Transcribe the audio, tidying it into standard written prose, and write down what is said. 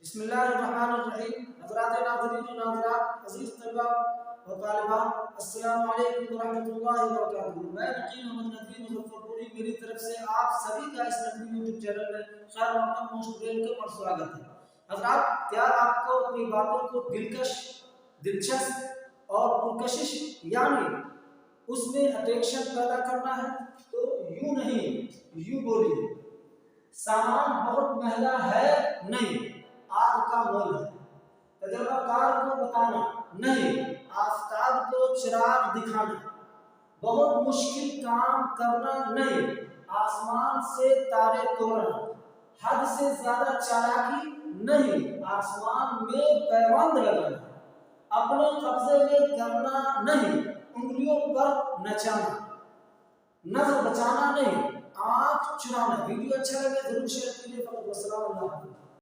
बिस्मिल्लाहिर्रहमानिर्रहीम। हज़रात नाज़रीन व नाज़रात, अज़ीज़ तलबा व तालिबात, अस्सलामु अलैकुम व रहमतुल्लाहि व बरकातुहू। मैं वकील मोहम्मद नदवी मुज़फ़्फ़रपुरी, मेरी तरफ से आप सभी का इस नदवी यूट्यूब चैनल में खैर मक़दम मोस्ट वेलकम और स्वागत है। हज़रात, क्या आपको अपनी बातों को दिलकश, दिलचस्प और पुरकशिश यानी उसमें अट्रैक्शन पैदा करना है तो यूं नहीं, यूं बोलिए। सामान बहुत महंगा है नहीं, आग का मोल है। तजर्बाकार को बताना नहीं, आफताब को चिराग दिखाना। बहुत मुश्किल काम करना नहीं, आसमान से तारे तोड़ना। हद से ज्यादा चालाकी नहीं, आसमान में पैबंद लगाना। अपने कब्जे में करना नहीं, उंगलियों पर नचाना। नजर बचाना नहीं, आंख चुराना। वीडियो अच्छा लगे जरूर शेयर कीजिए।